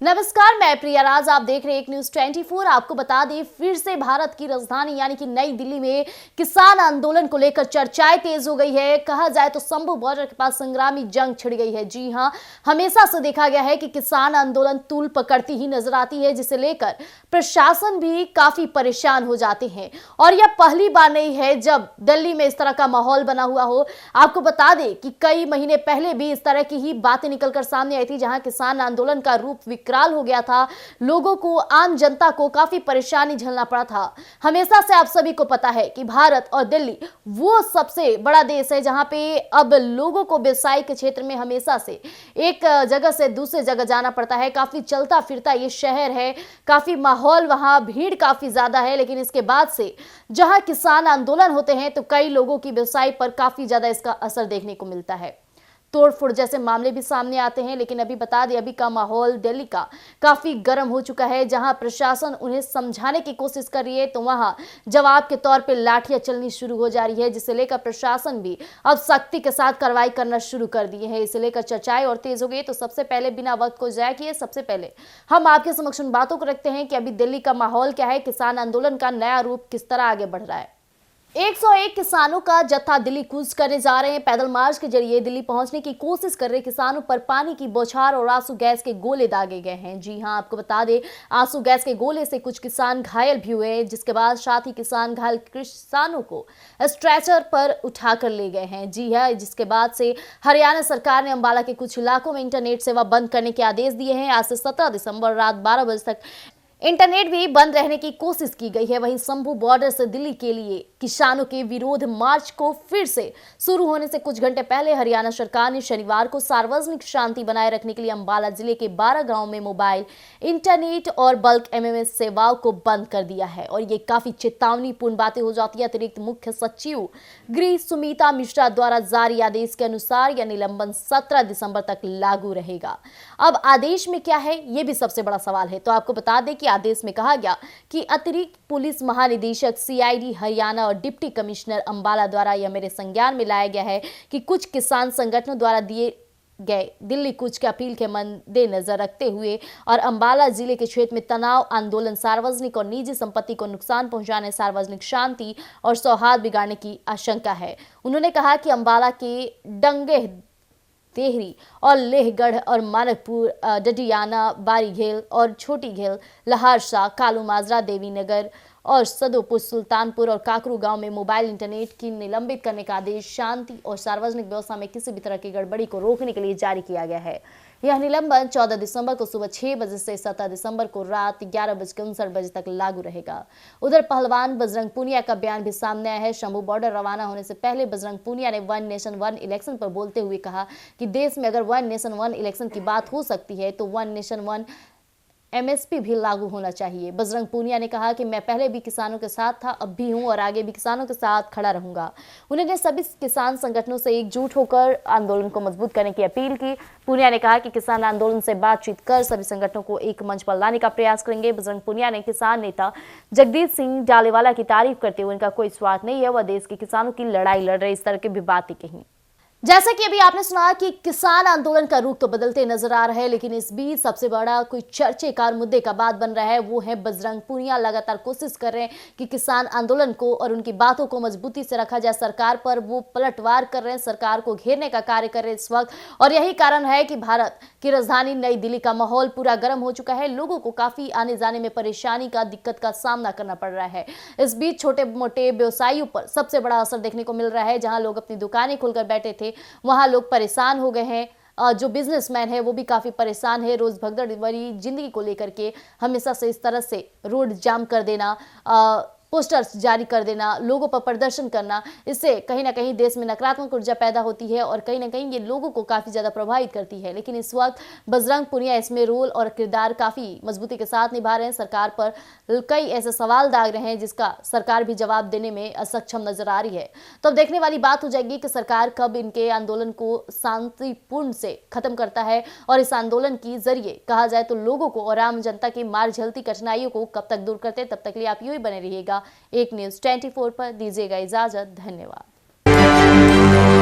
नमस्कार, मैं प्रिया राज। आप देख रहे हैं एक न्यूज 24। आपको बता दें, फिर से भारत की राजधानी यानी कि नई दिल्ली में किसान आंदोलन को लेकर चर्चाएं तेज हो गई है। कहा जाए तो शंभू बॉर्डर के पास संग्रामी जंग छिड़ गई है। जी हां, हमेशा से देखा गया है कि किसान आंदोलन तूल पकड़ती ही नजर आती है, जिसे लेकर प्रशासन भी काफी परेशान हो जाते हैं। और यह पहली बार नहीं है जब दिल्ली में इस तरह का माहौल बना हुआ हो। आपको बता दें कि कई महीने पहले भी इस तरह की ही बातें निकलकर सामने आई थी, जहां किसान आंदोलन का रूप विकराल हो गया था। लोगों को, आम जनता को काफी परेशानी झेलना पड़ा था। हमेशा से आप सभी को पता है कि भारत और दिल्ली वो सबसे बड़ा देश है जहां पे अब लोगों को व्यवसाय के क्षेत्र में हमेशा से एक जगह से दूसरे जगह जाना पड़ता है। काफी चलता फिरता ये शहर है, काफी माहौल, वहां भीड़ काफी ज्यादा है। लेकिन इसके बाद से जहां किसान आंदोलन होते हैं तो कई लोगों की व्यवसाय पर काफी ज्यादा इसका असर देखने को मिलता है। तोड़फोड़ जैसे मामले भी सामने आते हैं। लेकिन अभी बता दें, अभी का माहौल दिल्ली का काफी गर्म हो चुका है। जहां प्रशासन उन्हें समझाने की कोशिश कर रही है तो वहां जवाब के तौर पे लाठियां चलनी शुरू हो जा रही है, जिसे लेकर प्रशासन भी अब सख्ती के साथ कार्रवाई करना शुरू कर दिए हैं। इसे लेकर चर्चाएं और तेज हो गई। तो सबसे पहले बिना वक्त को जाया किए सबसे पहले हम आपके समक्ष उन बातों को रखते हैं कि अभी दिल्ली का माहौल क्या है, किसान आंदोलन का नया रूप किस तरह आगे बढ़ रहा है। 101 किसानों का जत्था दिल्ली कूच करने जा रहे हैं। पैदल मार्च के जरिए दिल्ली पहुंचने की कोशिश कर रहे किसानों पर पानी की बौछार और आंसू गैस के गोले दागे गए हैं। जी हां, आपको बता दें, आंसू गैस के गोले से कुछ किसान घायल भी हुए, जिसके बाद साथ ही किसान घायल किसानों को स्ट्रेचर पर उठाकर ले गए हैं। जी हां, जिसके बाद से हरियाणा सरकार ने अंबाला के कुछ इलाकों में इंटरनेट सेवा बंद करने के आदेश दिए हैं। आज से 17 दिसंबर रात 12 बजे तक इंटरनेट भी बंद रहने की कोशिश की गई है। वहीं शंभू बॉर्डर से दिल्ली के लिए किसानों के विरोध मार्च को फिर से शुरू होने से कुछ घंटे पहले हरियाणा सरकार ने शनिवार को सार्वजनिक शांति बनाए रखने के लिए अंबाला जिले के 12 गांवों में मोबाइल इंटरनेट और बल्क एमएमएस सेवाओं को बंद कर दिया है। और ये काफी चेतावनीपूर्ण बातें हो जाती है। अतिरिक्त मुख्य सचिव गृह सुमिता मिश्रा द्वारा जारी आदेश के अनुसार यह निलंबन 17 दिसंबर तक लागू रहेगा। अब आदेश में क्या है, ये भी सबसे बड़ा सवाल है। तो आपको बता दें कि आदेश में कहा गया कि अतिरिक्त पुलिस महानिदेशक सीआईडी हरियाणा और डिप्टी कमिश्नर अंबाला द्वारा यह मेरे संज्ञान में लाया गया है कि कुछ किसान संगठनों द्वारा दिए गए दिल्ली कूच के अपील के मद्देनजर रखते हुए और अंबाला जिले के क्षेत्र में तनाव, आंदोलन, सार्वजनिक और निजी संपत्ति को नुकसान पहुंचाने, सार्वजनिक शांति और सौहार्द बिगाड़ने की आशंका है। उन्होंने कहा कि अंबाला के डंगे, देहरी और लेहगढ़ और मानकपुर, डडियाना, बारीघेल और छोटी घेल, लहारसा, कालू माजरा, देवीनगर और सदोपुर, सुल्तानपुर और काकरू गांव में मोबाइल इंटरनेट की निलंबित करने का आदेश शांति और सार्वजनिक व्यवस्था में किसी भी तरह की गड़बड़ी को रोकने के लिए जारी किया गया है। यह निलंबन 14 दिसंबर को सुबह 6 बजे से 17 दिसंबर को रात 11:59 तक लागू रहेगा। उधर पहलवान बजरंग पूनिया का बयान भी सामने आया है। शंभू बॉर्डर रवाना होने से पहले बजरंग पूनिया ने वन नेशन वन इलेक्शन पर बोलते हुए कहा कि देश में अगर वन नेशन वन इलेक्शन की बात हो सकती है तो वन नेशन वन एमएसपी भी लागू होना चाहिए। बजरंग पूनिया ने कहा कि मैं पहले भी किसानों के साथ था, अब भी हूं और आगे भी किसानों के साथ खड़ा रहूंगा। उन्होंने सभी किसान संगठनों से एकजुट होकर आंदोलन को मजबूत करने की अपील की। पूनिया ने कहा कि किसान आंदोलन से बातचीत कर सभी संगठनों को एक मंच पर लाने का प्रयास करेंगे। बजरंग पूनिया ने किसान नेता जगदीश सिंह डालेवाला की तारीफ करते हुए उनका कोई स्वार्थ नहीं है, वह देश के किसानों की लड़ाई लड़ रहे, इस तरह की भी बातें कही। जैसा कि अभी आपने सुना कि किसान आंदोलन का रुख तो बदलते नजर आ रहा है, लेकिन इस बीच सबसे बड़ा कोई चर्चे का मुद्दे का बात बन रहा है, वो है बजरंग पूनिया लगातार कोशिश कर रहे हैं कि किसान आंदोलन को और उनकी बातों को मजबूती से रखा जाए। सरकार पर वो पलटवार कर रहे हैं, सरकार को घेरने का कार्य कर रहे हैं इस वक्त। और यही कारण है कि भारत की राजधानी नई दिल्ली का माहौल पूरा गर्म हो चुका है। लोगों को काफी आने जाने में परेशानी का, दिक्कत का सामना करना पड़ रहा है। इस बीच छोटे मोटे व्यवसायियों पर सबसे बड़ा असर देखने को मिल रहा है। जहां लोग अपनी दुकानें खोलकर बैठे थे, वहां लोग परेशान हो गए हैं। जो बिजनेसमैन है वो भी काफी परेशान है। रोज भगदड़ भरी जिंदगी को लेकर के हमेशा से इस तरह से रोड जाम कर देना, पोस्टर्स जारी कर देना, लोगों पर प्रदर्शन करना, इससे कहीं ना कहीं देश में नकारात्मक ऊर्जा पैदा होती है और कहीं ना कहीं ये लोगों को काफी ज्यादा प्रभावित करती है। लेकिन इस वक्त बजरंग पूनिया इसमें रोल और किरदार काफी मजबूती के साथ निभा रहे हैं। सरकार पर कई ऐसे सवाल दाग रहे हैं जिसका सरकार भी जवाब देने में असक्षम नजर आ रही है। तो अब देखने वाली बात हो जाएगी कि सरकार कब इनके आंदोलन को शांतिपूर्ण से खत्म करता है और इस आंदोलन के जरिए कहा जाए तो लोगों को और आम जनता की मार झेलती कठिनाइयों को कब तक दूर करते हैं। तब तक लिए आप यूं ही बने रहिएगा एक न्यूज 24 पर। दीजिएगा इजाजत, धन्यवाद।